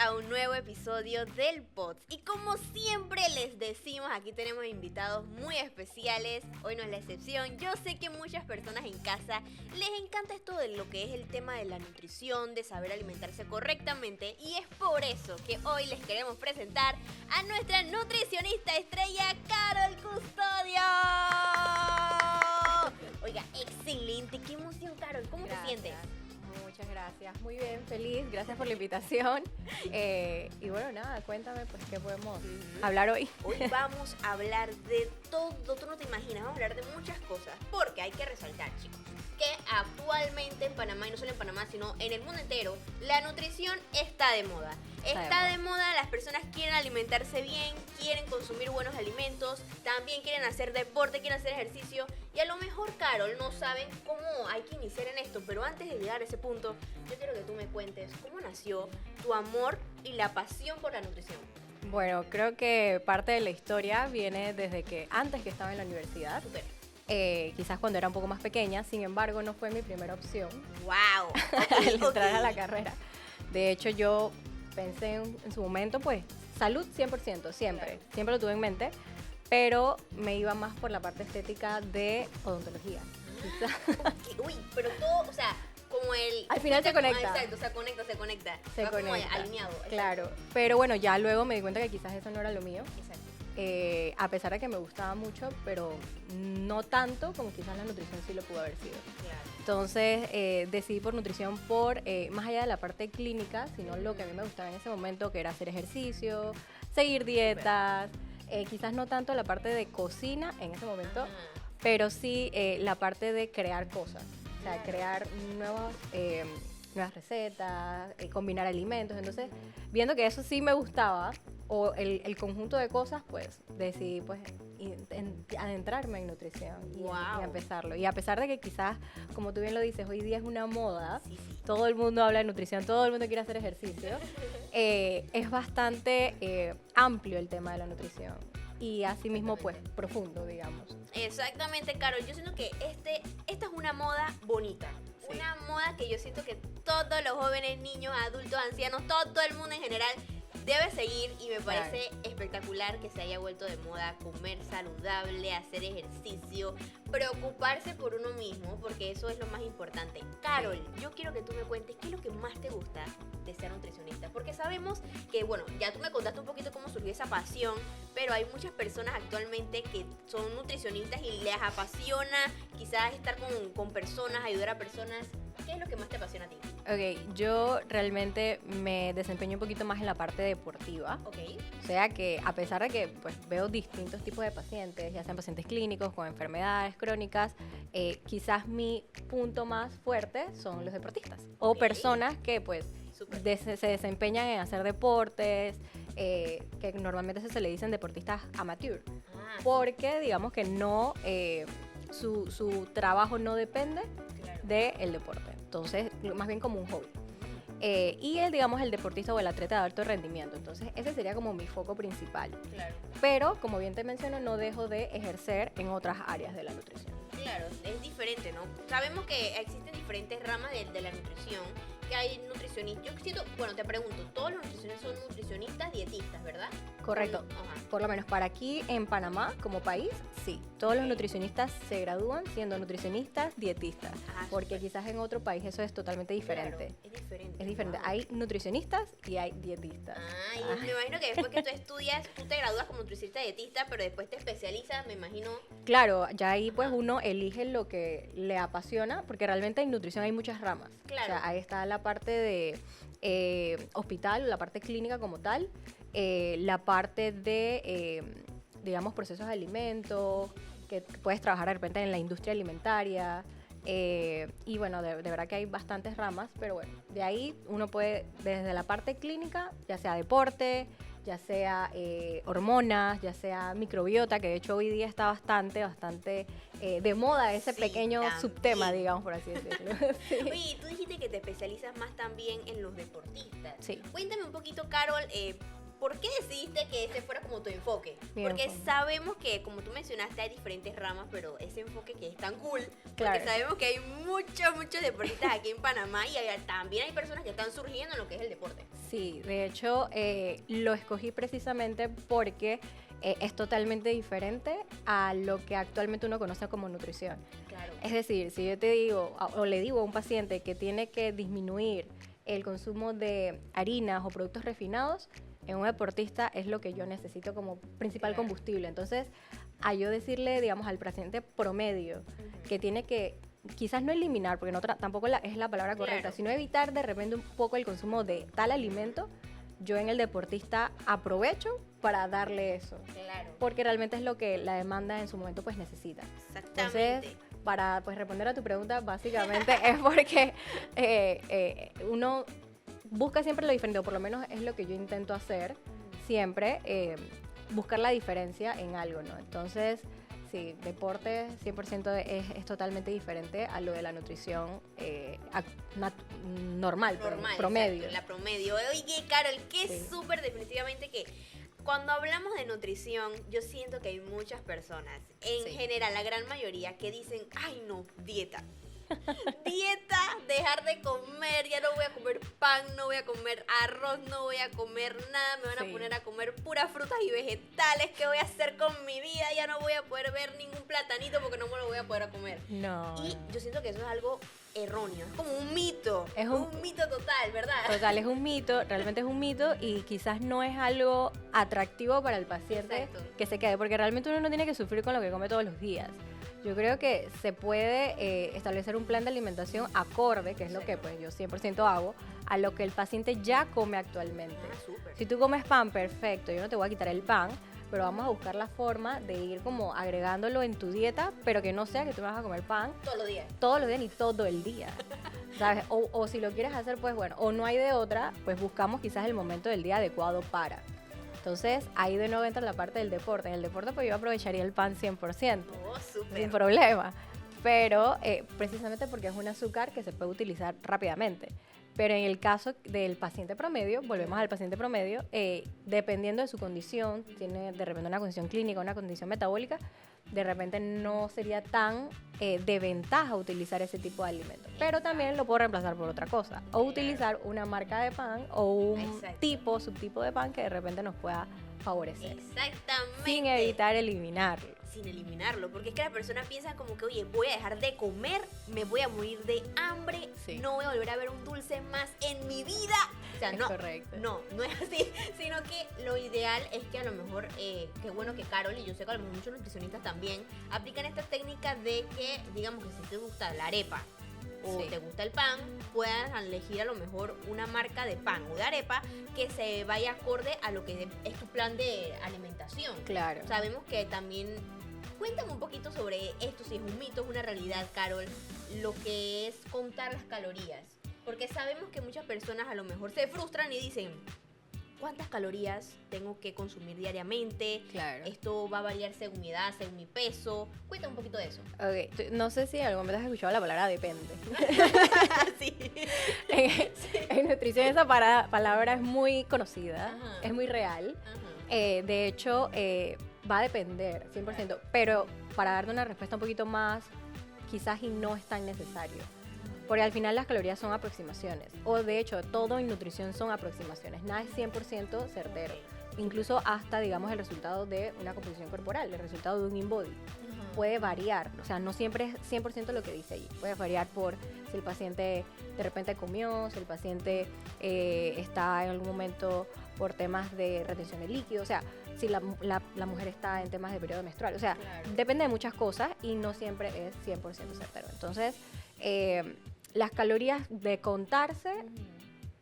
a un nuevo episodio del Pod. Y como siempre les decimos, aquí tenemos invitados muy especiales. Hoy no es la excepción. Yo sé que muchas personas en casa les encanta esto de lo que es el tema de la nutrición, de saber alimentarse correctamente. Y es por eso que hoy les queremos presentar a nuestra nutricionista estrella, Carol Custodio. Oiga, excelente. Qué emoción, Carol. ¿Cómo te sientes? Muchas gracias, muy bien, feliz, gracias por la invitación. Y bueno, nada, cuéntame pues qué podemos hablar hoy. Hoy vamos a hablar de todo, tú no te imaginas, vamos a hablar de muchas cosas, porque hay que resaltar, chicos, que actualmente en Panamá, y no solo en Panamá, sino en el mundo entero, la nutrición está de moda. Está de moda, las personas quieren alimentarse bien, quieren consumir buenos alimentos, también quieren hacer deporte, quieren hacer ejercicio, y a lo mejor, Carol, no saben cómo hay que iniciar en esto, pero antes de llegar a ese punto, yo quiero que tú me cuentes cómo nació tu amor y la pasión por la nutrición. Bueno, creo que parte de la historia viene desde que antes que estaba en la universidad. Súper. Quizás cuando era un poco más pequeña, sin embargo no fue mi primera opción ¡Wow! al entrar a la carrera. De hecho yo pensé en su momento pues salud 100%, siempre, Claro. siempre lo tuve en mente, pero me iba más por la parte estética de odontología. Uy, pero todo, o sea, como el... Al final se conecta. Exacto, se conecta. Se Va como conecta. alineado. Exacto. Claro, pero bueno, ya luego me di cuenta que quizás eso no era lo mío. Exacto. A pesar de que me gustaba mucho, pero no tanto como quizás la nutrición sí lo pudo haber sido. Claro. Entonces decidí por nutrición por, más allá de la parte clínica, sino lo que a mí me gustaba en ese momento, que era hacer ejercicio, seguir dietas, quizás no tanto la parte de cocina en ese momento, Ajá. pero sí la parte de crear cosas, o sea, crear nuevas recetas, combinar alimentos. Entonces, viendo que eso sí me gustaba, o el conjunto de cosas, pues decidí pues adentrarme en nutrición Wow. y empezarlo. Y a pesar de que quizás, como tú bien lo dices, hoy día es una moda, Sí. todo el mundo habla de nutrición, todo el mundo quiere hacer ejercicio, es bastante amplio el tema de la nutrición. Y asimismo, pues, profundo, digamos. Exactamente, Carol. Yo siento que esta es una moda bonita. Sí. Una moda que yo siento que todos los jóvenes, niños, adultos, ancianos, todo el mundo en general debe seguir, y me parece espectacular que se haya vuelto de moda comer saludable, hacer ejercicio, preocuparse por uno mismo, porque eso es lo más importante. Carol, yo quiero que tú me cuentes qué es lo que más te gusta de ser nutricionista, porque sabemos que, bueno, ya tú me contaste un poquito cómo surgió esa pasión, pero hay muchas personas actualmente que son nutricionistas y les apasiona quizás estar con personas, ayudar a personas. ¿Qué es lo que más te apasiona a ti? Ok, yo realmente me desempeño un poquito más en la parte deportiva. Ok. O sea que a pesar de que pues, veo distintos tipos de pacientes, ya sean pacientes clínicos con enfermedades crónicas, quizás mi punto más fuerte son los deportistas. O Ok. personas que pues Súper. se desempeñan en hacer deportes, que normalmente se le dicen deportistas amateur. Ah, Porque digamos que no, su trabajo no depende claro. del deporte. Entonces, más bien como un hobby. Y digamos, el deportista o el atleta de alto rendimiento. Entonces, ese sería como mi foco principal. Claro. Pero, como bien te menciono, no dejo de ejercer en otras áreas de la nutrición. Claro, es diferente, ¿no? Sabemos que existen diferentes ramas de la nutrición, que hay nutricionistas. Yo siento, bueno, te pregunto, todos los nutricionistas son nutricionistas dietistas, ¿verdad? Correcto. Ajá. Por lo menos para aquí en Panamá, como país, sí. Todos los Ok. nutricionistas se gradúan siendo nutricionistas dietistas. Ah, Porque súper. quizás en otro país eso es totalmente diferente. Claro, es diferente. Es diferente. Wow. Hay nutricionistas y hay dietistas. Ah, y me imagino que después que tú estudias, tú te gradúas como nutricionista dietista, pero después te especializas, me imagino. Claro, ya ahí pues uno elige lo que le apasiona, porque realmente en nutrición hay muchas ramas. Claro. O sea, ahí está la parte de hospital, la parte clínica como tal, la parte de, digamos, procesos de alimentos, que puedes trabajar de repente en la industria alimentaria. Y bueno, de verdad que hay bastantes ramas, pero bueno, de ahí uno puede, desde la parte clínica, ya sea deporte, ya sea hormonas, ya sea microbiota, que de hecho hoy día está bastante de moda ese Sí, pequeño también. subtema, digamos, por así decirlo. Sí. Oye, y tú dijiste que te especializas más también en los deportistas. Sí. Cuéntame un poquito, Carol, ¿por qué decidiste que ese fuera como tu enfoque? Mi Porque enfoque. sabemos que, como tú mencionaste, hay diferentes ramas, pero ese enfoque que es tan cool, porque Claro. sabemos que hay muchos deportistas aquí en Panamá, y también hay personas que están surgiendo en lo que es el deporte. Sí, de hecho lo escogí precisamente porque es totalmente diferente a lo que actualmente uno conoce como nutrición. Claro. Es decir, si yo te digo o le digo a un paciente que tiene que disminuir el consumo de harinas o productos refinados, en un deportista es lo que yo necesito como principal Claro. combustible. Entonces, a yo decirle, digamos, al paciente promedio que tiene que quizás no eliminar, porque tampoco es la palabra correcta, Claro. sino evitar de repente un poco el consumo de tal alimento, yo en el deportista aprovecho para darle eso, Claro. porque realmente es lo que la demanda en su momento pues necesita. Exactamente. Entonces, para pues responder a tu pregunta, básicamente es porque uno busca siempre lo diferente, o por lo menos es lo que yo intento hacer siempre, buscar la diferencia en algo, ¿no? Entonces, sí, deporte 100% es totalmente diferente a lo de la nutrición normal, promedio. Exacto, la promedio. Oye, Carol, que Sí. es súper definitivamente que cuando hablamos de nutrición, yo siento que hay muchas personas, en Sí. general, la gran mayoría, que dicen, ay no, dieta. Dieta, dejar de comer, ya no voy a comer pan, no voy a comer arroz, no voy a comer nada, me van Sí. a poner a comer puras frutas y vegetales, ¿qué voy a hacer con mi vida? Ya no voy a poder ver ningún platanito porque no me lo voy a poder comer. No. Y yo siento que eso es algo erróneo, es como un mito, Es un mito total, ¿verdad? Total, es un mito, realmente es un mito y quizás no es algo atractivo para el paciente Exacto. que se quede, porque realmente uno no tiene que sufrir con lo que come todos los días. Yo creo que se puede establecer un plan de alimentación acorde, que es lo que pues yo 100% hago, a lo que el paciente ya come actualmente. Ah, súper. Si tú comes pan, perfecto, yo no te voy a quitar el pan, pero vamos a buscar la forma de ir como agregándolo en tu dieta, pero que no sea que tú vas a comer pan Todos los días. todos los días ni todo el día, ¿sabes? O si lo quieres hacer, pues bueno, o no hay de otra, pues buscamos quizás el momento del día adecuado para. Entonces, ahí de nuevo entra la parte del deporte. En el deporte, pues yo aprovecharía el pan 100%, Oh, súper. sin problema. Pero precisamente porque es un azúcar que se puede utilizar rápidamente. Pero en el caso del paciente promedio, volvemos al paciente promedio, dependiendo de su condición, tiene de repente una condición clínica, una condición metabólica, de repente no sería tan de ventaja utilizar ese tipo de alimentos. Pero también lo puedo reemplazar por otra cosa. O utilizar una marca de pan o un Exacto. subtipo de pan que de repente nos pueda favorecer. Exactamente. Sin evitar eliminarlo. Sin eliminarlo, porque es que la persona piensa como que, oye, voy a dejar de comer, me voy a morir de hambre, Sí. no voy a volver a ver un dulce más en mi vida. O sea, Es no, correcto. no es así, sino que lo ideal es que a lo mejor, qué bueno que Carol, y yo sé que a lo mejor muchos nutricionistas también, aplican esta técnica de que, digamos que si te gusta la arepa, o Sí. te gusta el pan, puedas elegir a lo mejor una marca de pan o de arepa que se vaya acorde a lo que es tu plan de alimentación. Claro. Sabemos que también, cuéntame un poquito sobre esto, si es un mito, es una realidad, Carol, lo que es contar las calorías. Porque sabemos que muchas personas a lo mejor se frustran y dicen, ¿cuántas calorías tengo que consumir diariamente? Claro. Esto va a variar según mi edad, según mi peso. Cuéntame un poquito de eso. Ok, no sé si en algún momento has escuchado la palabra depende. Sí. En nutrición esa palabra es muy conocida, Ajá. es muy real. Ajá. De hecho, va a depender 100%, pero para darte una respuesta un poquito más, quizás y no es tan necesario. Porque al final las calorías son aproximaciones. O de hecho, todo en nutrición son aproximaciones. Nada es 100% certero. Incluso hasta, digamos, el resultado de una composición corporal, el resultado de un InBody. Puede variar, o sea, no siempre es 100% lo que dice allí. Puede variar por si el paciente de repente comió, si el paciente está en algún momento por temas de retención de líquido, o sea, si la mujer está en temas de periodo menstrual. O sea, Claro. depende de muchas cosas y no siempre es 100% certero. Entonces, las calorías de contarse,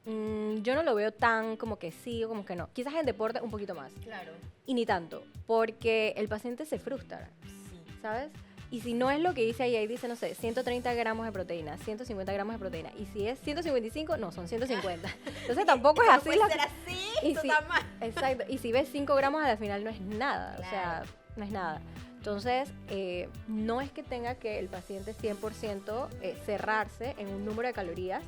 yo no lo veo tan como que sí o como que no. Quizás en deporte un poquito más. Claro. Y ni tanto, porque el paciente se frustra, Sí. ¿sabes? Y si no es lo que dice ahí dice, no sé, 130 gramos de proteína, 150 gramos de proteína. Y si es 155, no, son 150. Entonces tampoco es No así. puede ser así, y esto si- está mal. Exacto. Y si ves 5 gramos, al final no es nada. O sea, Claro. no es nada. Entonces, no es que tenga que el paciente 100% cerrarse en un número de calorías,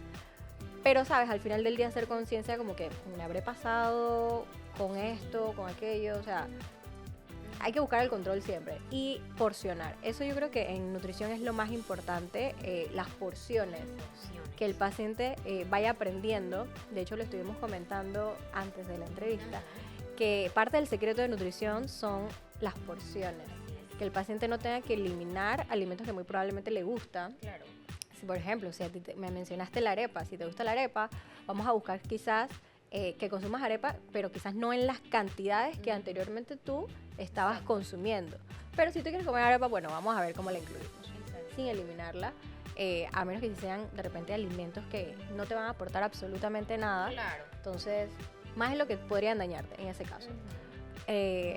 pero, ¿sabes? Al final del día hacer conciencia como que me habré pasado con esto, con aquello, o sea, hay que buscar el control siempre y porcionar. Eso yo creo que en nutrición es lo más importante, las porciones. Que el paciente vaya aprendiendo. De hecho, lo estuvimos comentando antes de la entrevista, que parte del secreto de nutrición son las porciones. Que el paciente no tenga que eliminar alimentos que muy probablemente le gustan. Claro. Si, por ejemplo, si a ti me mencionaste la arepa, si te gusta la arepa, vamos a buscar quizás que consumas arepa, pero quizás no en las cantidades que anteriormente tú estabas consumiendo. Pero si tú quieres comer arepa, bueno, vamos a ver cómo la incluimos, sin eliminarla. A menos que sean de repente alimentos que no te van a aportar absolutamente nada. Claro. Entonces, más es lo que podrían dañarte en ese caso.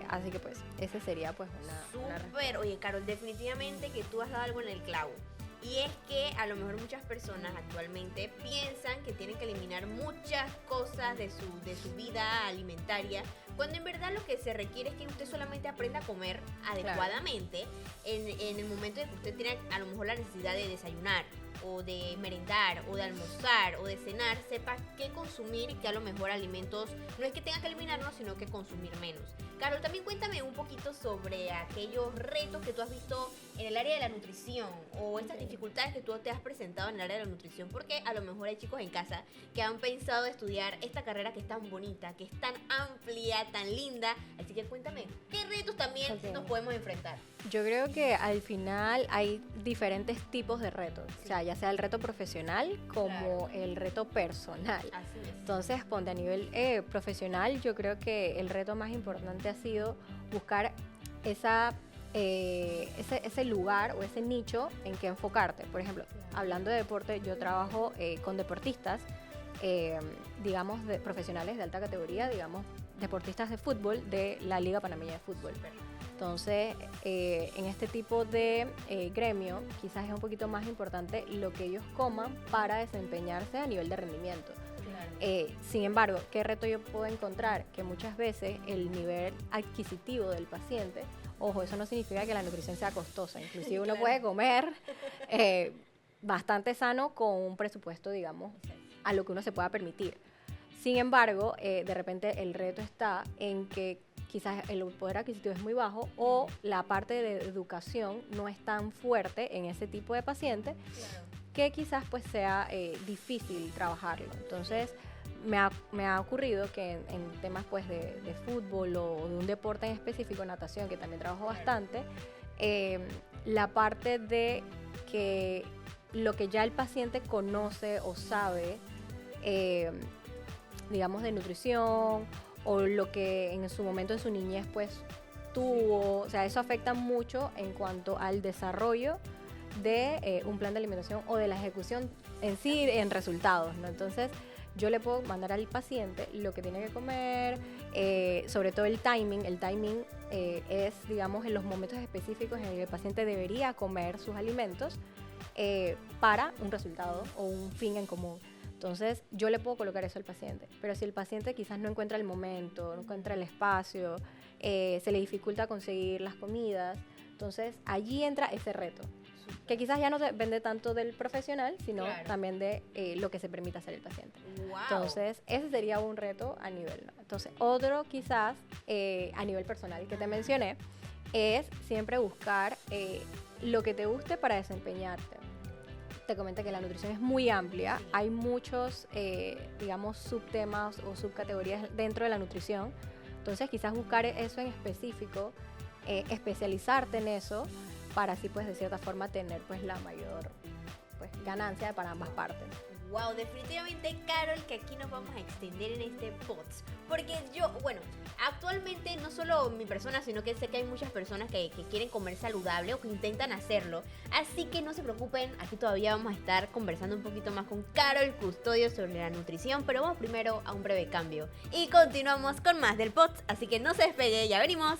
Así que pues, ese sería pues una Súper. Oye, Carol, definitivamente que tú has dado algo en el clavo. Y es que a lo mejor muchas personas actualmente piensan que tienen que eliminar muchas cosas de su vida alimentaria, cuando en verdad lo que se requiere es que usted solamente aprenda a comer adecuadamente en el momento en que usted tiene a lo mejor la necesidad de desayunar, o de merendar, o de almorzar, o de cenar, sepa qué consumir y que a lo mejor alimentos no es que tenga que eliminarlos, sino que consumir menos. Carol, también cuéntame un poquito sobre aquellos retos que tú has visto en el área de la nutrición o estas dificultades que tú te has presentado en el área de la nutrición, porque a lo mejor hay chicos en casa que han pensado estudiar esta carrera que es tan bonita, que es tan amplia, tan linda, así que cuéntame, ¿qué retos también nos podemos enfrentar? Yo creo que al final hay diferentes tipos de retos, o sea, ya sea el reto profesional como el reto personal. Así es. Entonces, ponte a nivel profesional, yo creo que el reto más importante ha sido buscar ese lugar o ese nicho en que enfocarte. Por ejemplo, hablando de deporte, yo trabajo con deportistas, digamos, profesionales de alta categoría, digamos, deportistas de fútbol de la Liga Panameña de Fútbol. Entonces, en este tipo de gremio, quizás es un poquito más importante lo que ellos coman para desempeñarse a nivel de rendimiento. Sin embargo, ¿qué reto yo puedo encontrar? Que muchas veces el nivel adquisitivo del paciente, ojo, eso no significa que la nutrición sea costosa, inclusive uno puede comer bastante sano con un presupuesto, digamos, a lo que uno se pueda permitir. Sin embargo, de repente el reto está en que quizás el poder adquisitivo es muy bajo o la parte de educación no es tan fuerte en ese tipo de paciente, que quizás pues sea difícil trabajarlo. Entonces, me ha ocurrido que en temas pues de fútbol o de un deporte en específico, natación, que también trabajo bastante, la parte de que lo que ya el paciente conoce o sabe, digamos, de nutrición, o lo que en su momento en su niñez pues tuvo, o sea, eso afecta mucho en cuanto al desarrollo de un plan de alimentación o de la ejecución en sí en resultados, ¿no? Entonces, yo le puedo mandar al paciente lo que tiene que comer, sobre todo el timing. El timing es, digamos, en los momentos específicos en el que el paciente debería comer sus alimentos para un resultado o un fin en común. Entonces, yo le puedo colocar eso al paciente. Pero si el paciente quizás no encuentra el momento, no encuentra el espacio, se le dificulta conseguir las comidas, entonces allí entra ese reto. Que quizás ya no depende tanto del profesional, sino también de lo que se permita hacer el paciente. Wow. Entonces, ese sería un reto a nivel, ¿no? Entonces, otro quizás a nivel personal que te mencioné, es siempre buscar lo que te guste para desempeñarte. Te comento que la nutrición es muy amplia, hay muchos, digamos, subtemas o subcategorías dentro de la nutrición, entonces quizás buscar eso en específico, especializarte en eso, para así pues de cierta forma tener pues la mayor pues ganancia para ambas partes. Wow, definitivamente, Carol, que aquí nos vamos a extender en este podcast. Porque yo, bueno, actualmente no solo mi persona, sino que sé que hay muchas personas que quieren comer saludable o que intentan hacerlo. Así que no se preocupen, aquí todavía vamos a estar conversando un poquito más con Carol Custodio sobre la nutrición. Pero vamos primero a un breve cambio. Y continuamos con más del podcast, así que no se despegue, ya venimos.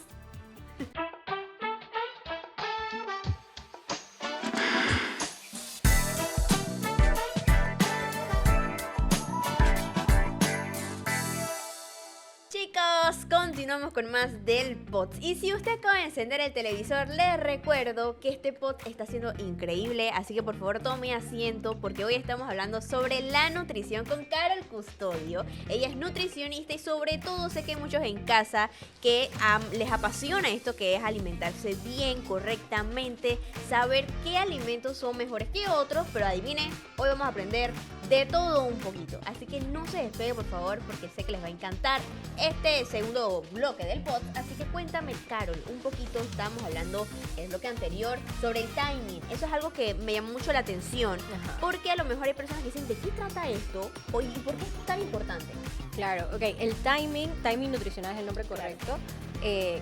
Continuamos seguimos con más del POTS. Y si usted acaba de encender el televisor, le recuerdo que este POTS está siendo increíble, así que por favor tome asiento porque hoy estamos hablando sobre la nutrición con Carol Custodio. Ella es nutricionista y sobre todo sé que hay muchos en casa que les apasiona esto que es alimentarse bien, correctamente, saber qué alimentos son mejores que otros, pero adivinen, hoy vamos a aprender de todo un poquito. Así que no se despegue por favor porque sé que les va a encantar este segundo bloque del POTS. Así que cuéntame, Carol, un poquito, estábamos hablando en el bloque anterior sobre el timing. Eso es algo que me llamó mucho la atención. Ajá. Porque a lo mejor hay personas que dicen, ¿de qué trata esto? ¿Y por qué es tan importante? Claro, ok. El timing nutricional es el nombre correcto.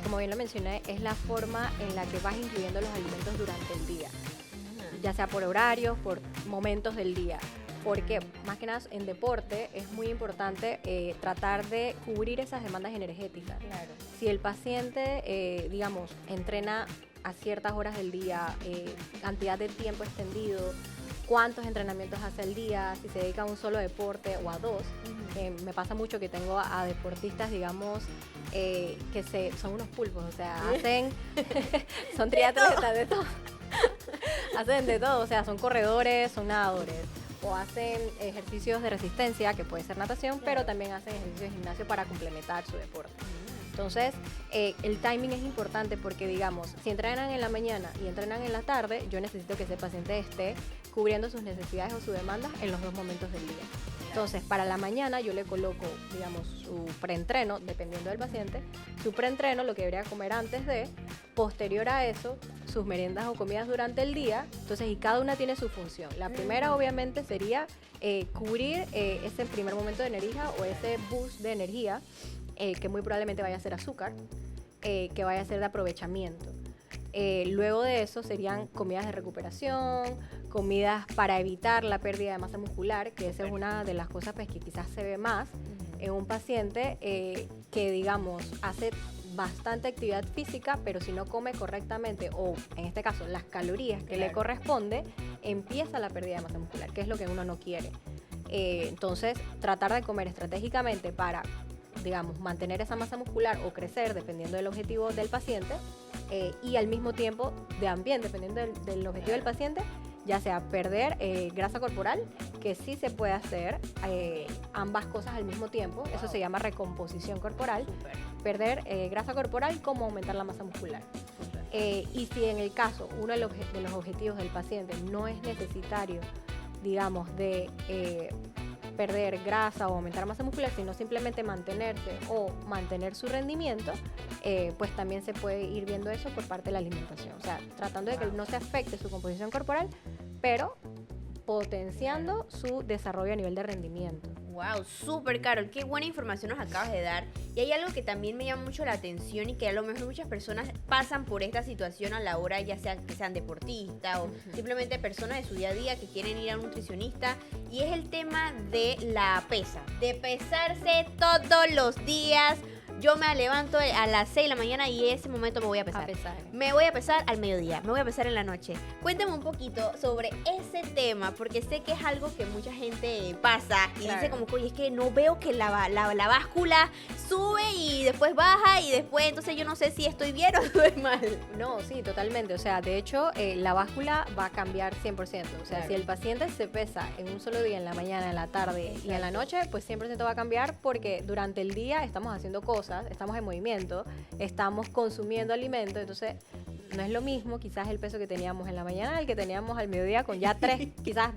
Como bien lo mencioné, es la forma en la que vas incluyendo los alimentos durante el día. Ya sea por horarios, por momentos del día. Porque más que nada en deporte es muy importante tratar de cubrir esas demandas energéticas. Claro. Si el paciente, digamos, entrena a ciertas horas del día, cantidad de tiempo extendido, cuántos entrenamientos hace al día, si se dedica a un solo deporte o a dos. Me pasa mucho que tengo a deportistas, digamos, que son unos pulpos, o sea, son triatletas de todo. Hacen de todo, o sea, son corredores, son nadadores, o hacen ejercicios de resistencia, que puede ser natación, pero también hacen ejercicios de gimnasio para complementar su deporte. Entonces, el timing es importante porque, digamos, si entrenan en la mañana y entrenan en la tarde, yo necesito que ese paciente esté cubriendo sus necesidades o sus demandas en los dos momentos del día. Entonces, para la mañana yo le coloco, digamos, su preentreno, dependiendo del paciente, su preentreno, lo que debería comer antes de, posterior a eso, sus meriendas o comidas durante el día. Entonces, y cada una tiene su función. La primera, obviamente, sería cubrir ese primer momento de energía o ese boost de energía, que muy probablemente vaya a ser azúcar, que vaya a ser de aprovechamiento. Luego de eso serían comidas de recuperación, comidas para evitar la pérdida de masa muscular, que esa es una de las cosas pues, que quizás se ve más en un paciente que, digamos, hace bastante actividad física, pero si no come correctamente, o en este caso las calorías que le corresponde, empieza la pérdida de masa muscular, que es lo que uno no quiere. Entonces, tratar de comer estratégicamente para, digamos, mantener esa masa muscular o crecer, dependiendo del objetivo del paciente, y al mismo tiempo, también dependiendo del objetivo del paciente, ya sea perder grasa corporal, que sí se puede hacer ambas cosas al mismo tiempo, eso se llama recomposición corporal, perder grasa corporal como aumentar la masa muscular. Y si en el caso uno de los objetivos del paciente no es necesitario, digamos, de perder grasa o aumentar masa muscular, sino simplemente mantenerse o mantener su rendimiento, pues también se puede ir viendo eso por parte de la alimentación. O sea, tratando de que no se afecte su composición corporal, pero potenciando su desarrollo a nivel de rendimiento. Wow, súper Carol, qué buena información nos acabas de dar. Y hay algo que también me llama mucho la atención y que a lo mejor muchas personas pasan por esta situación a la hora, ya sea que sean deportistas o simplemente personas de su día a día que quieren ir a un nutricionista, y es el tema de la pesa, de pesarse todos los días. Yo me levanto a las 6 de la mañana y ese momento me voy a pesar. Me voy a pesar al mediodía, me voy a pesar en la noche. Cuéntame un poquito sobre ese tema, porque sé que es algo que mucha gente pasa y dice como, oye, es que no veo que la báscula sube y después baja y después, entonces yo no sé si estoy bien o estoy mal. No, sí, totalmente. O sea, de hecho, la báscula va a cambiar 100%. O sea, si el paciente se pesa en un solo día, en la mañana, en la tarde y en la noche, pues 100% va a cambiar porque durante el día estamos haciendo cosas, estamos en movimiento, estamos consumiendo alimentos, entonces no es lo mismo quizás el peso que teníamos en la mañana el que teníamos al mediodía con ya 3, quizás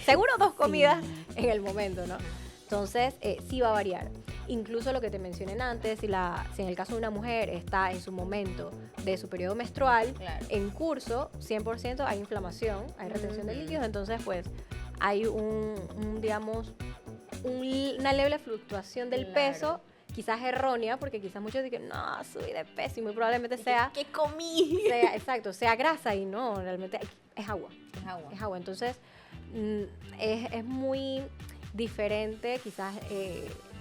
seguro 2 comidas en el momento, ¿no? Entonces sí va a variar. Incluso lo que te mencioné antes, si en el caso de una mujer está en su momento de su periodo menstrual, en curso, 100% hay inflamación, hay retención de líquidos, entonces pues hay digamos, una leve fluctuación del peso, quizás errónea, porque quizás muchos digan, no, subí de peso y muy probablemente sea... ¿Qué comí? Exacto, sea grasa y no, realmente es agua. Es agua. Entonces, es muy diferente quizás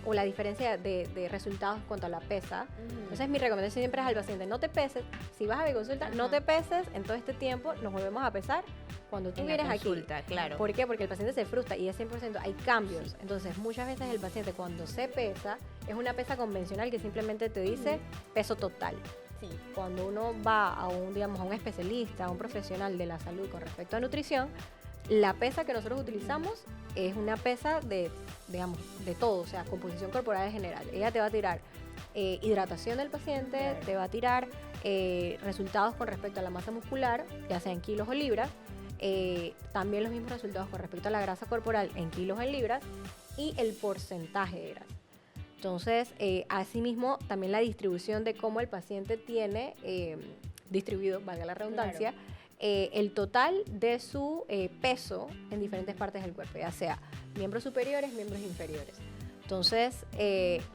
o la diferencia de resultados cuanto a la pesa. Entonces mi recomendación siempre es al paciente, no te peses, si vas a mi consulta, no te peses, en todo este tiempo nos volvemos a pesar cuando tú vienes aquí. Claro. ¿Por qué? Porque el paciente se frustra y es 100%, hay cambios. Sí. Entonces muchas veces el paciente cuando se pesa, es una pesa convencional que simplemente te dice peso total. Sí. Cuando uno va a un, digamos, a un especialista, a un profesional de la salud con respecto a nutrición, la pesa que nosotros utilizamos es una pesa de, digamos, de todo, o sea, composición corporal en general. Ella te va a tirar hidratación del paciente, claro, te va a tirar resultados con respecto a la masa muscular, ya sea en kilos o libras, también los mismos resultados con respecto a la grasa corporal en kilos o en libras, y el porcentaje de grasa. Entonces, asimismo, también la distribución de cómo el paciente tiene distribuido, valga la redundancia, claro, el total de su peso en diferentes partes del cuerpo, ya sea miembros superiores, miembros inferiores. Entonces,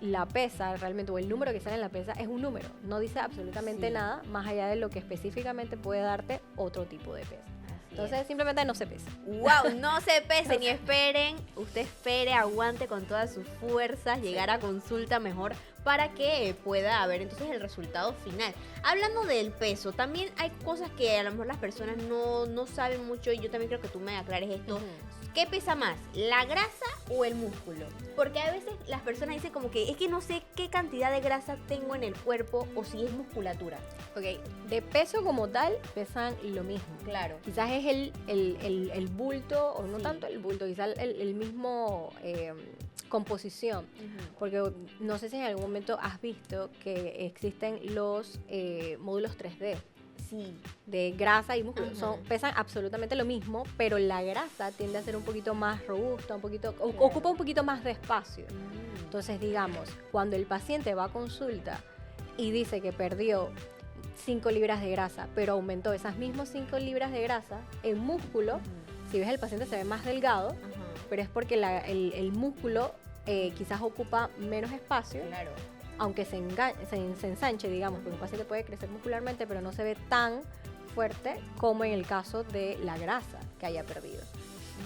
la pesa realmente, o el número que sale en la pesa, es un número. No dice absolutamente nada más allá de lo que específicamente puede darte otro tipo de pesa. Entonces, simplemente no se pese. ¡Wow! No se pese ni esperen. Usted espere, aguante con todas sus fuerzas, llegar a consulta mejor para que pueda haber entonces el resultado final. Hablando del peso, también hay cosas que a lo mejor las personas no saben mucho, y yo también creo que tú me aclares esto. ¿Qué pesa más, la grasa o el músculo? Porque a veces las personas dicen como que es que no sé qué cantidad de grasa tengo en el cuerpo o si es musculatura. Ok, de peso como tal pesan lo mismo. Claro. Quizás es el bulto, o no tanto el bulto, quizás el mismo composición. Porque no sé si en algún momento has visto que existen los módulos 3D. Sí. De grasa y músculo. Pesan absolutamente lo mismo, pero la grasa tiende a ser un poquito más robusta, ocupa un poquito más de espacio. Entonces, digamos, cuando el paciente va a consulta y dice que perdió 5 libras de grasa, pero aumentó esas mismas 5 libras de grasa en músculo, si ves el paciente se ve más delgado, pero es porque el músculo quizás ocupa menos espacio. Claro. Aunque se ensanche, digamos, porque un paciente puede crecer muscularmente, pero no se ve tan fuerte como en el caso de la grasa que haya perdido.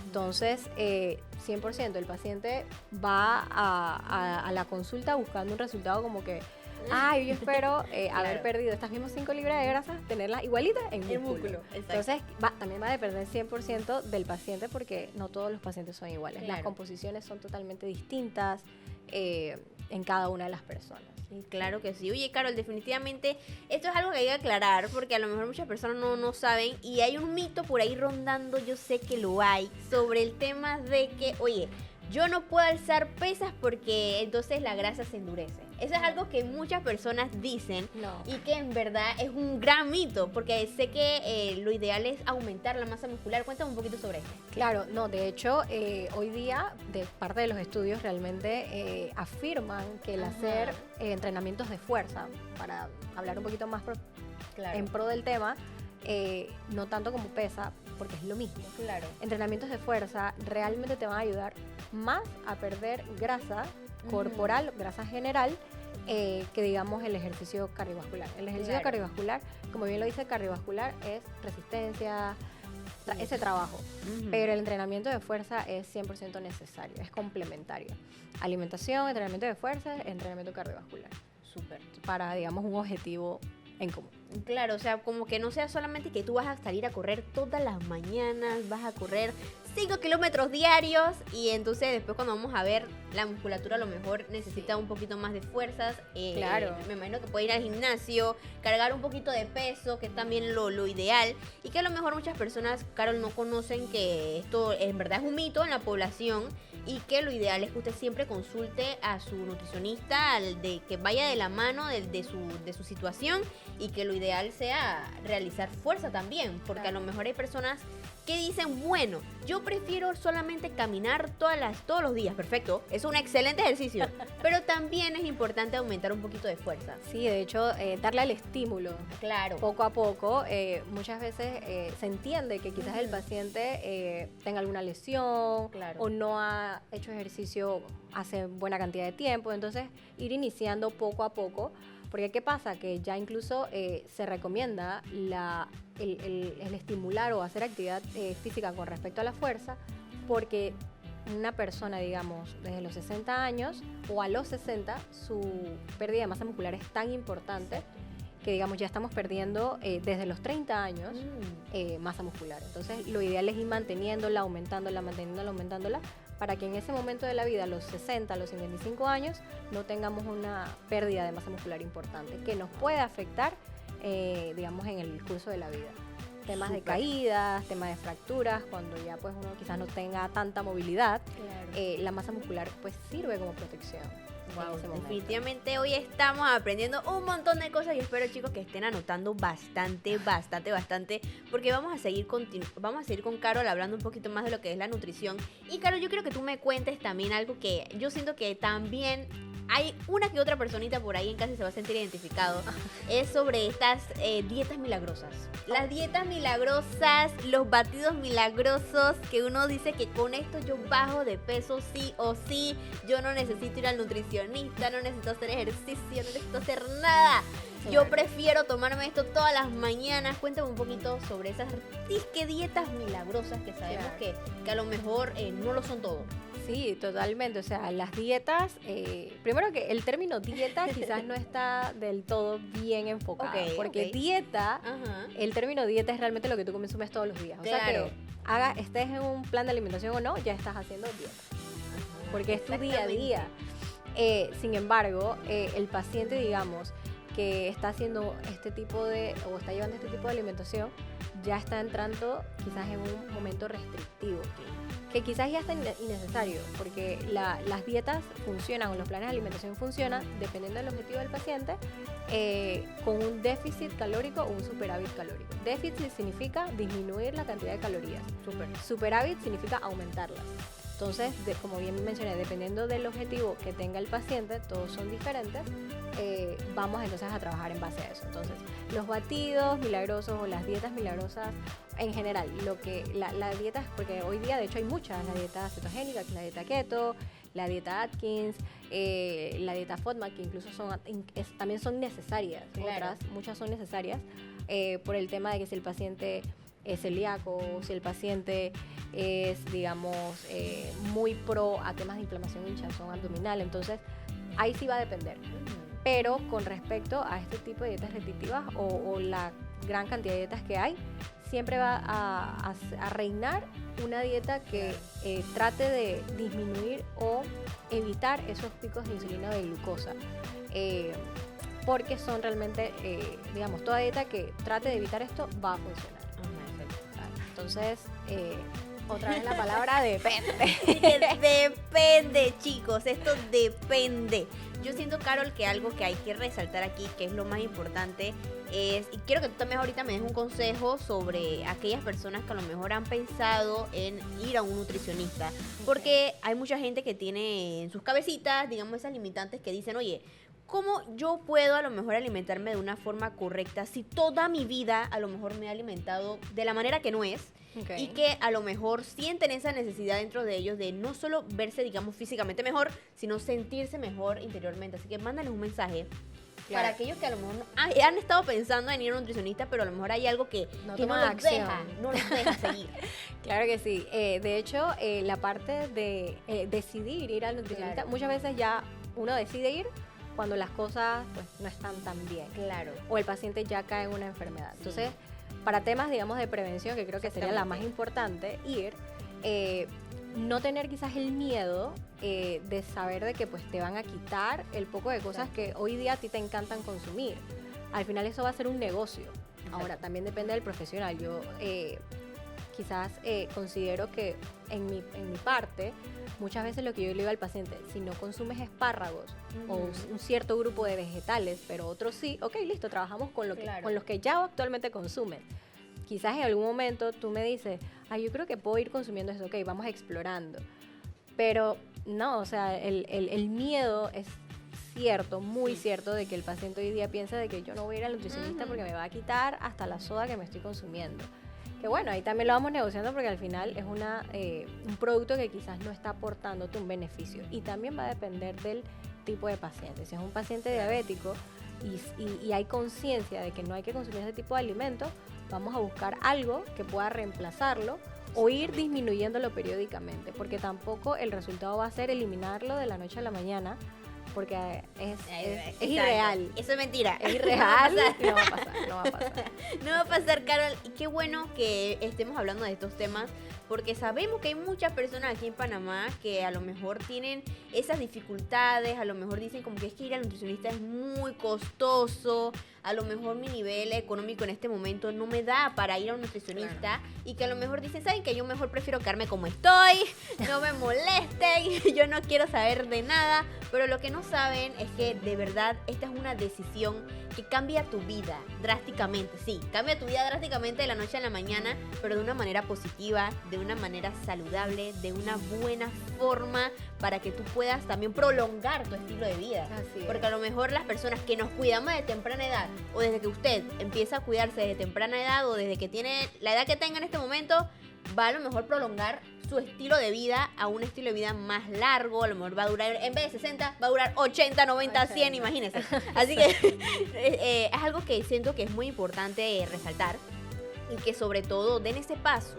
Entonces, 100% el paciente va a la consulta buscando un resultado como que, yo espero haber perdido estas mismas 5 libras de grasa, tenerlas igualitas en músculo. Entonces, también va a depender 100% del paciente, porque no todos los pacientes son iguales. Claro. Las composiciones son totalmente distintas en cada una de las personas. Sí, claro que sí. Oye, Carol, definitivamente esto es algo que hay que aclarar, porque a lo mejor muchas personas no saben, y hay un mito por ahí rondando, yo sé que lo hay, sobre el tema de que, oye, yo no puedo alzar pesas porque entonces la grasa se endurece. Eso es algo que muchas personas dicen y que en verdad es un gran mito, porque sé que lo ideal es aumentar la masa muscular. Cuéntame un poquito sobre esto. Claro, de hecho, hoy día, de parte de los estudios, realmente afirman que el hacer entrenamientos de fuerza, para hablar un poquito más en pro del tema, no tanto como pesa, porque es lo mismo. Claro. Entrenamientos de fuerza realmente te van a ayudar más a perder grasa corporal, grasa general, que digamos el ejercicio cardiovascular. El ejercicio cardiovascular, como bien lo dice, cardiovascular es resistencia, ese trabajo. Pero el entrenamiento de fuerza es 100% necesario, es complementario. Alimentación, entrenamiento de fuerza, entrenamiento cardiovascular. Súper. Para, digamos, un objetivo en común. Claro, o sea, como que no sea solamente que tú vas a salir a correr todas las mañanas, vas a correr 5 kilómetros diarios, y entonces después cuando vamos a ver la musculatura a lo mejor necesita un poquito más de fuerzas. Claro. Me imagino que puede ir al gimnasio, cargar un poquito de peso, que es también lo ideal, y que a lo mejor muchas personas, Carol, no conocen que esto en verdad es un mito en la población, y que lo ideal es que usted siempre consulte a su nutricionista, de que vaya de la mano de su situación, y que lo ideal sea realizar fuerza también, porque a lo mejor hay personas que dicen, bueno, yo prefiero solamente caminar todos los días, perfecto, es un excelente ejercicio, pero también es importante aumentar un poquito de fuerza. Sí, de hecho, darle al estímulo. Claro. Poco a poco, muchas veces se entiende que quizás el paciente tenga alguna lesión, o no ha hecho ejercicio hace buena cantidad de tiempo, entonces ir iniciando poco a poco. Porque ¿qué pasa? Que ya incluso se recomienda el estimular o hacer actividad física con respecto a la fuerza, porque una persona, digamos, desde los 60 años o a los 60, su pérdida de masa muscular es tan importante que, digamos, ya estamos perdiendo desde los 30 años masa muscular. Entonces, lo ideal es ir manteniéndola, aumentándola, para que en ese momento de la vida, a los 60, a los 55 años, no tengamos una pérdida de masa muscular importante que nos puede afectar, digamos, en el curso de la vida. Temas de caídas, temas de fracturas, cuando ya pues uno quizás no tenga tanta movilidad, la masa muscular pues sirve como protección. Wow, definitivamente hoy estamos aprendiendo un montón de cosas y espero, chicos, que estén anotando bastante, porque vamos a seguir con Carol hablando un poquito más de lo que es la nutrición. Y Carol, yo quiero que tú me cuentes también algo que yo siento que también hay una que otra personita por ahí en casa se va a sentir identificado. Es sobre estas dietas milagrosas. Las dietas milagrosas, los batidos milagrosos, que uno dice que con esto yo bajo de peso sí o sí. Yo no necesito ir al nutricionista, no necesito hacer ejercicio, no necesito hacer nada. Yo prefiero tomarme esto todas las mañanas. Cuéntame un poquito sobre esas disque dietas milagrosas que sabemos que a lo mejor no lo son todo. Sí, totalmente. O sea, las dietas, primero que el término dieta quizás no está del todo bien enfocado. Porque dieta, el término dieta es realmente lo que tú consumes todos los días. O sea que estés en un plan de alimentación o no, ya estás haciendo dieta. Porque es tu día a día. Sin embargo, el paciente, digamos, que está haciendo este tipo de, o está llevando este tipo de alimentación, ya está entrando quizás en un momento restrictivo. Que quizás ya está innecesario, porque las dietas funcionan o los planes de alimentación funcionan dependiendo del objetivo del paciente, con un déficit calórico o un superávit calórico. Déficit significa disminuir la cantidad de calorías. Superávit significa aumentarlas. Entonces, como bien mencioné, dependiendo del objetivo que tenga el paciente, todos son diferentes, vamos entonces a trabajar en base a eso. Entonces, los batidos milagrosos o las dietas milagrosas en general, la dieta, porque hoy día de hecho hay muchas, la dieta cetogénica, la dieta keto, la dieta Atkins, la dieta FODMAP, que incluso también son necesarias, muchas son necesarias, por el tema de que si el paciente es celíaco, si el paciente es, digamos, muy pro a temas de inflamación e hinchazón abdominal, entonces ahí sí va a depender. Pero con respecto a este tipo de dietas restrictivas o la gran cantidad de dietas que hay, siempre va a reinar una dieta que trate de disminuir o evitar esos picos de insulina o de glucosa. Porque son realmente, digamos, toda dieta que trate de evitar esto va a funcionar. Entonces, otra vez la palabra depende. Depende, chicos, esto depende. Yo siento, Carol, que algo que hay que resaltar aquí, que es lo más importante, y quiero que tú también ahorita me des un consejo sobre aquellas personas que a lo mejor han pensado en ir a un nutricionista, porque hay mucha gente que tiene en sus cabecitas, digamos, esas limitantes que dicen, oye, ¿cómo yo puedo a lo mejor alimentarme de una forma correcta si toda mi vida a lo mejor me he alimentado de la manera que no es? Y que a lo mejor sienten esa necesidad dentro de ellos de no solo verse, digamos, físicamente mejor, sino sentirse mejor interiormente. Así que mándales un mensaje para aquellos que a lo mejor han estado pensando en ir a un nutricionista, pero a lo mejor hay algo que no los deja seguir. Claro que sí. De hecho, la parte de decidir ir al nutricionista, muchas veces ya uno decide ir cuando las cosas pues no están tan bien. O el paciente ya cae en una enfermedad. Entonces, para temas, digamos, de prevención, que creo que sería la más importante, no tener quizás el miedo de saber de que pues te van a quitar el poco de cosas que hoy día a ti te encantan consumir. Al final eso va a ser un negocio. Ahora, también depende del profesional. Yo quizás considero que en mi parte, muchas veces lo que yo le digo al paciente, si no consumes espárragos o un cierto grupo de vegetales, pero otros sí, ok, listo, trabajamos con los que ya actualmente consumen. Quizás en algún momento tú me dices, yo creo que puedo ir consumiendo eso, ok, vamos explorando. Pero no, o sea, el miedo es cierto, muy cierto, de que el paciente hoy día piensa de que yo no voy a ir al nutricionista porque me va a quitar hasta la soda que me estoy consumiendo. Que bueno, ahí también lo vamos negociando porque al final es un producto que quizás no está aportándote un beneficio. Y también va a depender del tipo de paciente. Si es un paciente diabético y hay conciencia de que no hay que consumir ese tipo de alimentos, vamos a buscar algo que pueda reemplazarlo o ir disminuyéndolo periódicamente, porque tampoco el resultado va a ser eliminarlo de la noche a la mañana, porque es irreal. Eso es mentira. Es irreal. No va a pasar. No va a pasar, Carol. Y qué bueno que estemos hablando de estos temas, porque sabemos que hay muchas personas aquí en Panamá que a lo mejor tienen esas dificultades, a lo mejor dicen como que es que ir al nutricionista es muy costoso, a lo mejor mi nivel económico en este momento no me da para ir a un nutricionista, claro. Y que a lo mejor dicen, ¿saben que yo mejor prefiero quedarme como estoy? No me molesten, yo no quiero saber de nada, pero lo que no saben es que de verdad esta es una decisión que cambia tu vida drásticamente, sí, cambia tu vida drásticamente de la noche a la mañana, pero de una manera positiva, de una manera saludable, de una buena forma para que tú puedas también prolongar tu estilo de vida. Porque a lo mejor las personas que nos cuidamos de temprana edad, o desde que usted empieza a cuidarse desde temprana edad, o desde que tiene la edad que tenga en este momento, va a lo mejor prolongar su estilo de vida a un estilo de vida más largo. A lo mejor va a durar, en vez de 60, va a durar 80, 90, 100, imagínense. Así que es algo que siento que es muy importante resaltar, y que sobre todo den ese paso,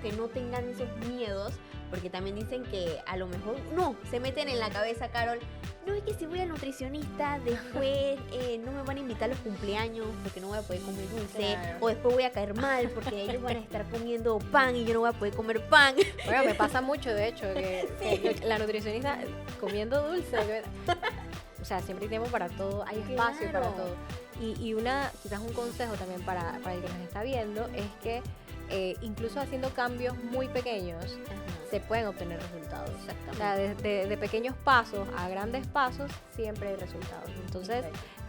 que no tengan esos miedos, porque también dicen que a lo mejor se meten en la cabeza, Carol, no, es que si voy al nutricionista después no me van a invitar a los cumpleaños porque no voy a poder comer dulce, claro. O después voy a caer mal porque ellos van a estar comiendo pan y yo no voy a poder comer pan. Bueno, me pasa mucho, de hecho, que la nutricionista comiendo dulce, o sea, siempre hay tiempo para todo, hay espacio, claro, para todo. Y quizás un consejo también para el que nos está viendo es que incluso haciendo cambios muy pequeños, se pueden obtener resultados. O sea, de pequeños pasos a grandes pasos siempre hay resultados. Entonces,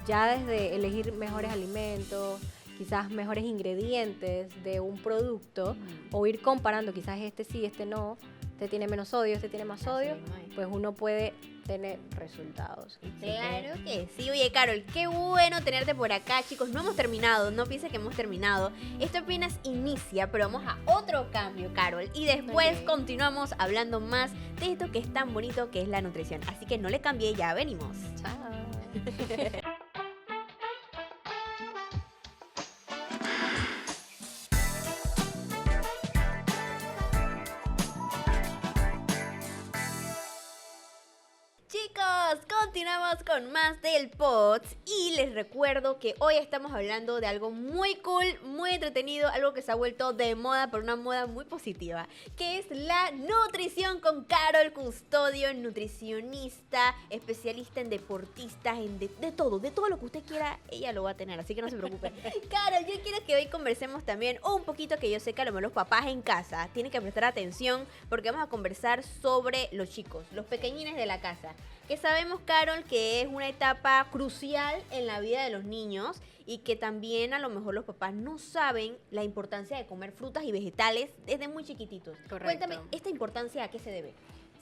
ya desde elegir mejores alimentos, quizás mejores ingredientes de un producto, o ir comparando, quizás este sí, este no, este tiene menos sodio, este tiene más sodio, pues uno puede tener resultados. Claro que sí. Oye, Carol, qué bueno tenerte por acá, chicos. No hemos terminado, no piensen que hemos terminado. Esto apenas inicia, pero vamos a otro cambio, Carol. Y después continuamos hablando más de esto que es tan bonito, que es la nutrición. Así que no le cambie, ya venimos. Chao. Continuamos con más del POTS y les recuerdo que hoy estamos hablando de algo muy cool, muy entretenido, algo que se ha vuelto de moda, pero una moda muy positiva, que es la nutrición con Carol Custodio, nutricionista, especialista en deportistas, en de todo lo que usted quiera, ella lo va a tener, así que no se preocupe. Carol, yo quiero que hoy conversemos también un poquito, que yo sé que a lo mejor los papás en casa tienen que prestar atención, porque vamos a conversar sobre los chicos, los pequeñines de la casa, que sabemos, Carol, que es una etapa crucial en la vida de los niños, y que también a lo mejor los papás no saben la importancia de comer frutas y vegetales desde muy chiquititos. Correcto. Cuéntame, ¿esta importancia a qué se debe?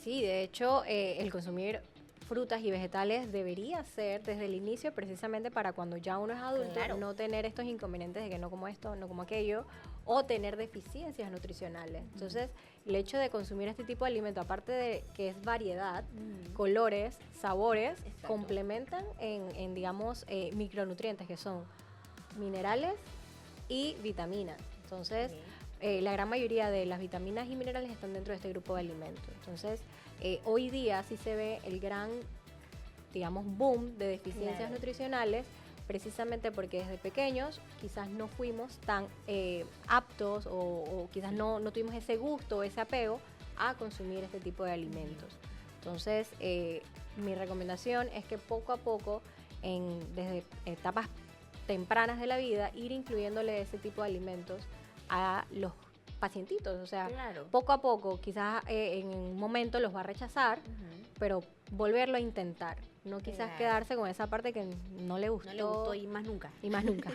Sí, de hecho, el consumir frutas y vegetales debería ser desde el inicio, precisamente para cuando ya uno es adulto, claro, no tener estos inconvenientes de que no como esto, no como aquello, o tener deficiencias nutricionales. Entonces, el hecho de consumir este tipo de alimento, aparte de que es variedad, colores, sabores, exacto, complementan en digamos, micronutrientes, que son minerales y vitaminas. Entonces, la gran mayoría de las vitaminas y minerales están dentro de este grupo de alimentos. Entonces, hoy día sí se ve el gran, digamos, boom de deficiencias, claro, nutricionales, precisamente porque desde pequeños quizás no fuimos tan aptos o quizás no tuvimos ese gusto, ese apego a consumir este tipo de alimentos. Entonces, mi recomendación es que poco a poco, desde etapas tempranas de la vida, ir incluyéndole ese tipo de alimentos a los pacientitos. O sea, claro, poco a poco, quizás en un momento los va a rechazar, pero volverlo a intentar. No quizás, claro, quedarse con esa parte que no le gustó. No le gustó y más nunca. Y más nunca.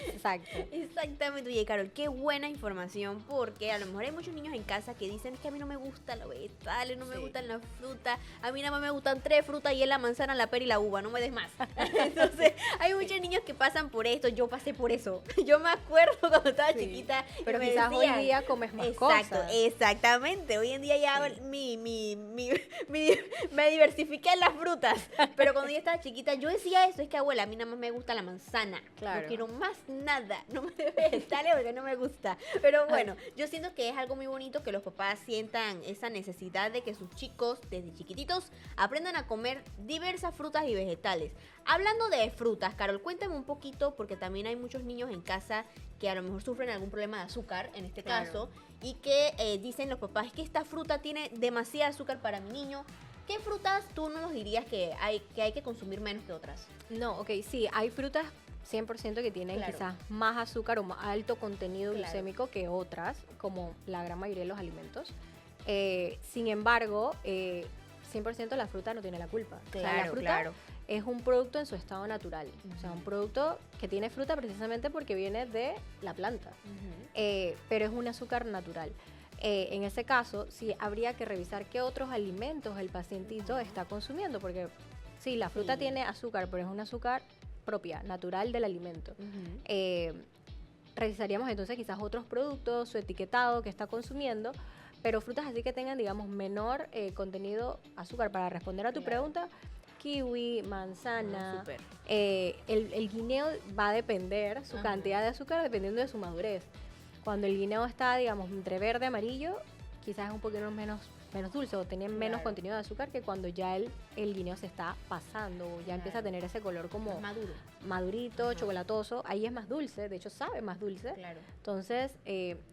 Exacto. Exactamente. Oye, Carol, qué buena información, porque a lo mejor hay muchos niños en casa que dicen, es que a mí no me gustan los vegetales, no me gustan las frutas, a mí nada más me gustan 3 frutas y es la manzana, la pera y la uva, no me des más. Entonces, hay muchos niños que pasan por esto, yo pasé por eso. Yo me acuerdo cuando estaba chiquita. Pero quizás decían, hoy día comes más cosas. Exactamente. Hoy en día ya me diversifiqué en las frutas. Pero cuando yo estaba chiquita, yo decía eso, es que abuela, a mí nada más me gusta la manzana. Claro. No quiero más nada, no me dé vegetales porque no me gusta. Pero bueno, yo siento que es algo muy bonito que los papás sientan esa necesidad de que sus chicos, desde chiquititos, aprendan a comer diversas frutas y vegetales. Hablando de frutas, Carol, cuéntame un poquito, porque también hay muchos niños en casa que a lo mejor sufren algún problema de azúcar, en este caso, y que dicen los papás, es que esta fruta tiene demasiada azúcar para mi niño. ¿Qué frutas tú no nos dirías que hay que consumir menos que otras? No, ok, sí, hay frutas 100% que tienen quizás más azúcar o más alto contenido glucémico que otras, como la gran mayoría de los alimentos. Sin embargo, 100% la fruta no tiene la culpa. O sea, la fruta es un producto en su estado natural. O sea, un producto que tiene fruta precisamente porque viene de la planta. Pero es un azúcar natural. En ese caso, sí habría que revisar qué otros alimentos el pacientito está consumiendo, porque sí, la fruta tiene azúcar, pero es un azúcar propia, natural del alimento. Revisaríamos entonces quizás otros productos, su etiquetado que está consumiendo, pero frutas así que tengan, digamos, menor contenido azúcar. Para responder a tu pregunta, kiwi, manzana, el guineo va a depender, su cantidad de azúcar dependiendo de su madurez. Cuando el guineo está, digamos, entre verde y amarillo, quizás es un poquito menos dulce o tiene menos contenido de azúcar que cuando ya el guineo se está pasando o ya empieza a tener ese color como madurito, chocolatoso. Ahí es más dulce, de hecho sabe más dulce. Entonces,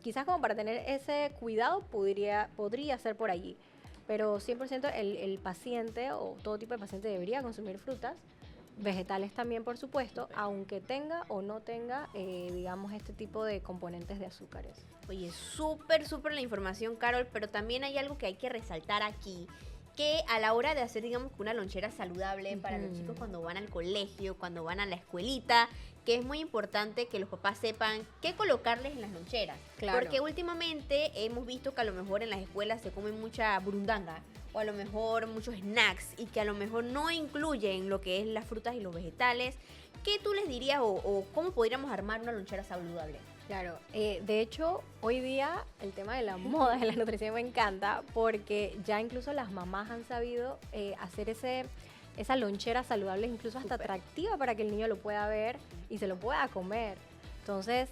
quizás como para tener ese cuidado podría ser por allí. Pero 100% el paciente o todo tipo de paciente debería consumir frutas. Vegetales también, por supuesto, aunque tenga o no tenga, digamos, este tipo de componentes de azúcares. Oye, súper la información, Carol, pero también hay algo que hay que resaltar aquí, que a la hora de hacer, digamos, una lonchera saludable para los chicos cuando van al colegio, cuando van a la escuelita, que es muy importante que los papás sepan qué colocarles en las loncheras. Claro. Porque últimamente hemos visto que a lo mejor en las escuelas se come mucha burundanga, o a lo mejor muchos snacks, y que a lo mejor no incluyen lo que es las frutas y los vegetales. ¿Qué tú les dirías o cómo podríamos armar una lonchera saludable? Claro, de hecho, hoy día el tema de la moda de la nutrición me encanta porque ya incluso las mamás han sabido hacer esa lonchera saludable, incluso hasta atractiva para que el niño lo pueda ver y se lo pueda comer. Entonces,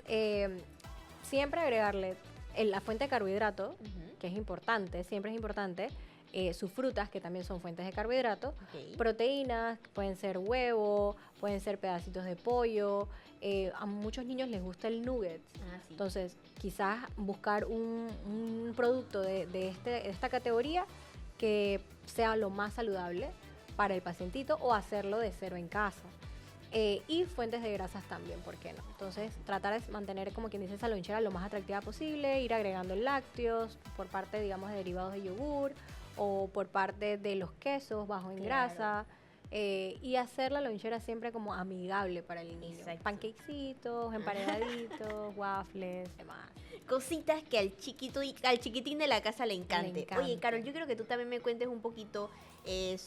siempre agregarle la fuente de carbohidrato, que es importante, siempre es importante, sus frutas, que también son fuentes de carbohidrato, proteínas, pueden ser huevo, pueden ser pedacitos de pollo. A muchos niños les gusta el nugget. Entonces, quizás buscar un producto de esta categoría que sea lo más saludable para el pacientito o hacerlo de cero en casa. Y fuentes de grasas también, ¿por qué no? Entonces, tratar de mantener, como quien dice, esa lonchera lo más atractiva posible, ir agregando lácteos por parte, digamos, de derivados de yogur o por parte de los quesos bajos en grasa. Y hacer la lonchera siempre como amigable para el niño. Pancakecitos, emparedaditos, waffles, demás. Cositas que al chiquitín de la casa le encante. Oye, Carol, yo quiero que tú también me cuentes un poquito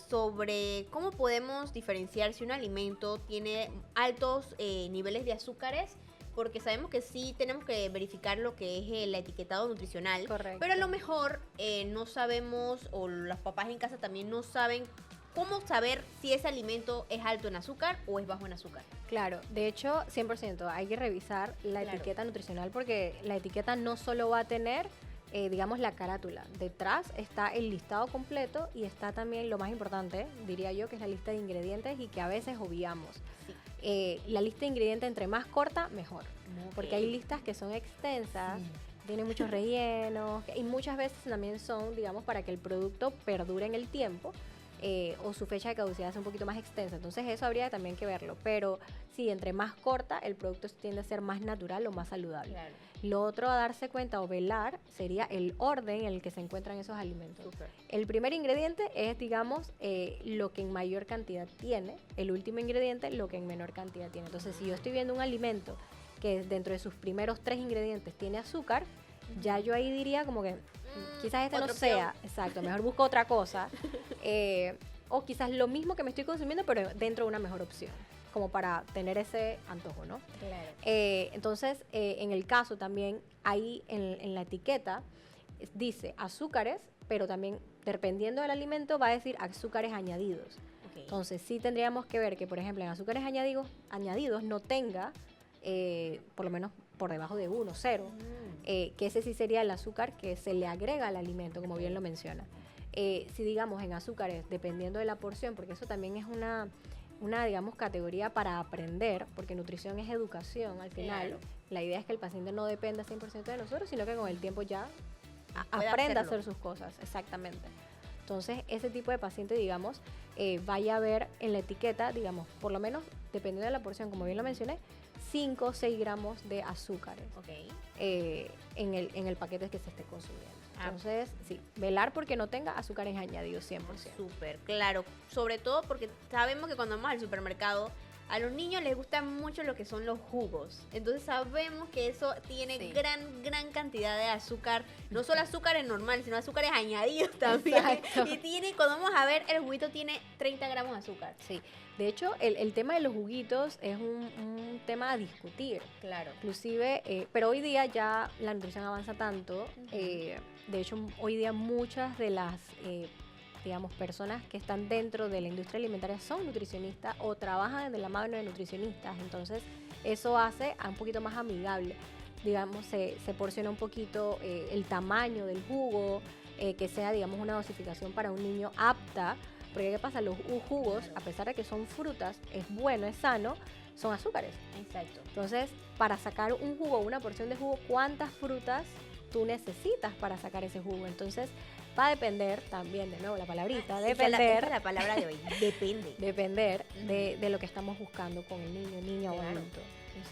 sobre cómo podemos diferenciar si un alimento tiene altos niveles de azúcares, porque sabemos que sí tenemos que verificar lo que es el etiquetado nutricional. Correcto. Pero a lo mejor no sabemos, o los papás en casa también no saben cómo saber si ese alimento es alto en azúcar o es bajo en azúcar. Claro, de hecho, 100%, hay que revisar la etiqueta nutricional porque la etiqueta no solo va a tener, digamos, la carátula. Detrás está el listado completo y está también lo más importante, diría yo, que es la lista de ingredientes y que a veces obviamos. La lista de ingredientes entre más corta, mejor. Porque hay listas que son extensas, tienen muchos rellenos y muchas veces también son, digamos, para que el producto perdure en el tiempo. O su fecha de caducidad es un poquito más extensa, entonces eso habría también que verlo, pero sí, entre más corta el producto tiende a ser más natural o más saludable. Lo otro a darse cuenta o velar sería el orden en el que se encuentran esos alimentos. El primer ingrediente es, digamos, lo que en mayor cantidad tiene, el último ingrediente lo que en menor cantidad tiene. Entonces, si yo estoy viendo un alimento que dentro de sus primeros 3 ingredientes tiene azúcar, ya yo ahí diría como que quizás este no sea, exacto, mejor busco otra cosa, o quizás lo mismo que me estoy consumiendo, pero dentro de una mejor opción, como para tener ese antojo, ¿no? Claro. Entonces, en el caso también, ahí en la etiqueta dice azúcares, pero también, dependiendo del alimento, va a decir azúcares añadidos. Entonces sí tendríamos que ver que, por ejemplo, en azúcares añadidos no tenga, por lo menos por debajo de 1, 0, que ese sí sería el azúcar que se le agrega al alimento, como bien lo menciona. Si digamos en azúcares, dependiendo de la porción, porque eso también es una digamos, categoría para aprender, porque nutrición es educación al final. Claro. La idea es que el paciente no dependa 100% de nosotros, sino que con el tiempo ya Puede aprenda a hacerlo. hacer sus cosas, exactamente. Entonces, ese tipo de paciente, digamos, vaya a ver en la etiqueta, digamos, por lo menos, dependiendo de la porción, como bien lo mencioné, 5 o 6 gramos de azúcares Ok. en el paquete que se esté consumiendo. Ah. Entonces, sí, velar porque no tenga azúcares añadidos 100%. Súper, claro. Sobre todo porque sabemos que cuando vamos al supermercado, a los niños les gustan mucho lo que son los jugos. Entonces sabemos que eso tiene Sí. gran cantidad de azúcar. No solo azúcares normales, sino azúcares añadidos también. Exacto. Y tiene, cuando vamos a ver, el juguito tiene 30 gramos de azúcar. Sí, de hecho, el tema de los juguitos es un tema a discutir. Claro. Inclusive, pero hoy día ya la nutrición avanza tanto. De hecho, hoy día muchas de las, digamos, personas que están dentro de la industria alimentaria son nutricionistas o trabajan de la mano de nutricionistas. Entonces, eso hace a un poquito más amigable. Digamos, se porciona un poquito el tamaño del jugo, que sea, digamos, una dosificación para un niño apta. Porque ¿qué pasa? Los jugos, a pesar de que son frutas, es bueno, es sano, son azúcares. Exacto. Entonces, para sacar un jugo, una porción de jugo, ¿cuántas frutas tú necesitas para sacar ese jugo? Entonces, va a depender también, de nuevo, la palabrita, Esa es la palabra de hoy. Depende. depender de lo que estamos buscando con el niño o Claro. adulto.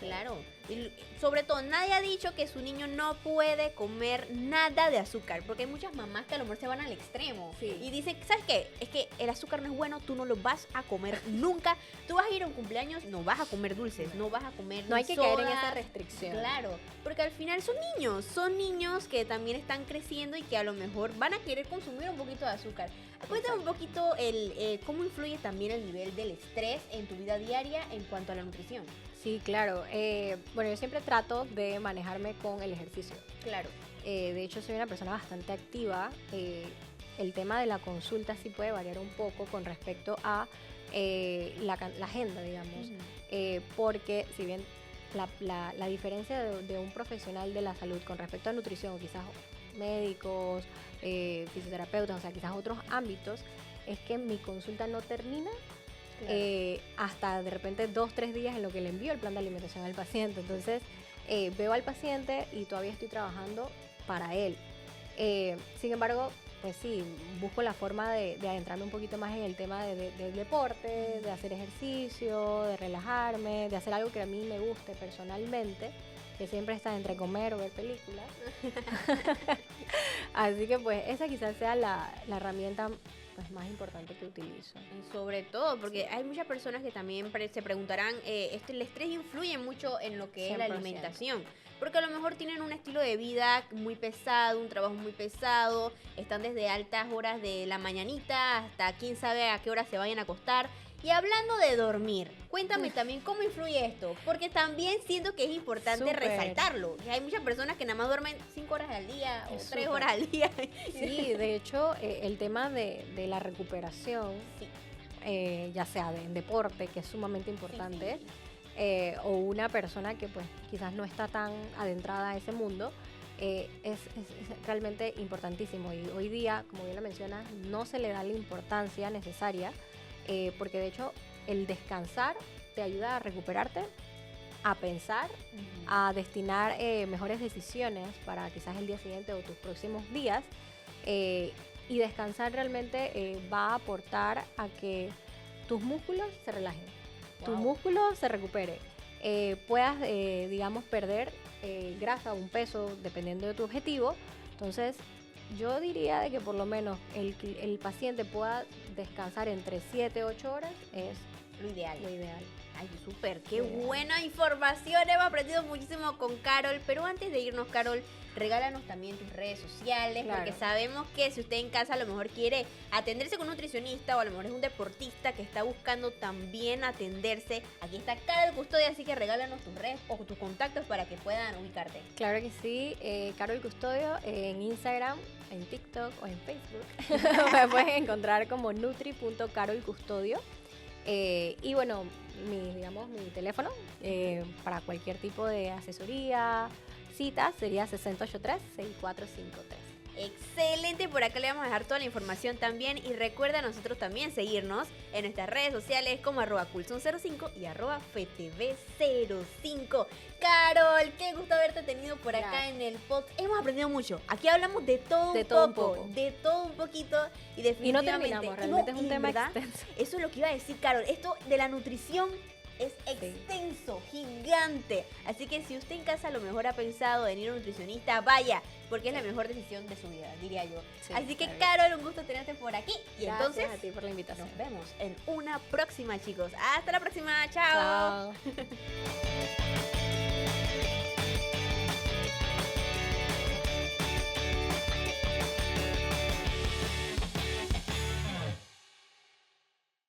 Claro. Y sobre todo, nadie ha dicho que su niño no puede comer nada de azúcar, porque hay muchas mamás que a lo mejor se van al extremo Sí. y dicen, ¿sabes qué? Es que el azúcar no es bueno, tú no lo vas a comer nunca. Tú vas a ir a un cumpleaños, no vas a comer dulces, no vas a comer No hay que caer en sodas. esa restricción. Claro, porque al final son niños que también están creciendo y que a lo mejor van a querer consumir un poquito de azúcar. Cuéntame un poquito cómo influye también el nivel del estrés en tu vida diaria en cuanto a la nutrición. Sí, claro. Bueno, yo siempre trato de manejarme con el ejercicio. Claro. De hecho, soy una persona bastante activa. El tema de la consulta sí puede variar un poco con respecto a la agenda, digamos. Porque si bien la diferencia de un profesional de la salud con respecto a nutrición, o quizás médicos, fisioterapeutas, o sea, quizás otros ámbitos, es que mi consulta no termina hasta de repente 2-3 días en lo que le envío el plan de alimentación al paciente. Entonces, veo al paciente y todavía estoy trabajando para él. Sin embargo, pues sí, busco la forma de adentrarme un poquito más en el tema del deporte, de hacer ejercicio, de relajarme, de hacer algo que a mí me guste personalmente, que siempre está entre comer o ver películas. Así que pues esa quizás sea la herramienta pues, más importante que utilizo. Sobre todo, porque hay muchas personas que también se preguntarán, el estrés influye mucho en lo que es la 100%. alimentación. Porque a lo mejor tienen un estilo de vida muy pesado, un trabajo muy pesado, están desde altas horas de la mañanita hasta quién sabe a qué hora se vayan a acostar. Y hablando de dormir, cuéntame también cómo influye esto, porque también siento que es importante Súper. resaltarlo. Que hay muchas personas que nada más duermen 5 horas al día o Es 3 súper. horas al día. Sí, de hecho, el tema de la recuperación, Sí. ya sea en deporte, que es sumamente importante, Sí. O una persona que pues quizás no está tan adentrada a ese mundo, es realmente importantísimo. Y hoy día, como bien lo mencionas, no se le da la importancia necesaria, porque de hecho el descansar te ayuda a recuperarte, a pensar, a destinar mejores decisiones para quizás el día siguiente o tus próximos días. Y descansar realmente va a aportar a que tus músculos se relajen, tu Wow. músculo se recupere, puedas, digamos, perder grasa o un peso dependiendo de tu objetivo. Entonces, yo diría de que por lo menos el paciente pueda descansar entre 7-8 horas es Lo ideal. lo ideal. Ay, súper, qué Ideal. buena información. Hemos aprendido muchísimo con Carol. Pero antes de irnos, Carol, regálanos también tus redes sociales. Claro. Porque sabemos que si usted en casa a lo mejor quiere atenderse con un nutricionista o a lo mejor es un deportista que está buscando también atenderse, aquí está Carol Custodio. Así que regálanos tus redes o tus contactos para que puedan ubicarte. Claro que sí, Carol Custodio en Instagram, en TikTok o en Facebook. Me pueden encontrar como nutri.carolcustodio. Y bueno, mi teléfono para cualquier tipo de asesoría, cita, sería 683-6453. Excelente, por acá le vamos a dejar toda la información también y recuerda a nosotros también seguirnos en nuestras redes sociales como @coulson05 y @ftv05. Carol, qué gusto haberte tenido por acá Gracias. en el podcast. Hemos aprendido mucho. Aquí hablamos de todo De un todo un poco, poco. de todo un poquito y Y definitivamente. no terminamos, realmente es un tema ¿verdad? extenso. Eso es lo que iba a decir, Carol. Esto de la nutrición es extenso, gigante. Así que si usted en casa a lo mejor ha pensado en ir a un nutricionista, vaya, porque es la mejor decisión de su vida, diría yo. Sí, Así que, claro. Carol, un gusto tenerte por aquí. Y Gracias entonces, a ti por la invitación. nos vemos en una próxima, chicos. Hasta la próxima. Chao. Chao.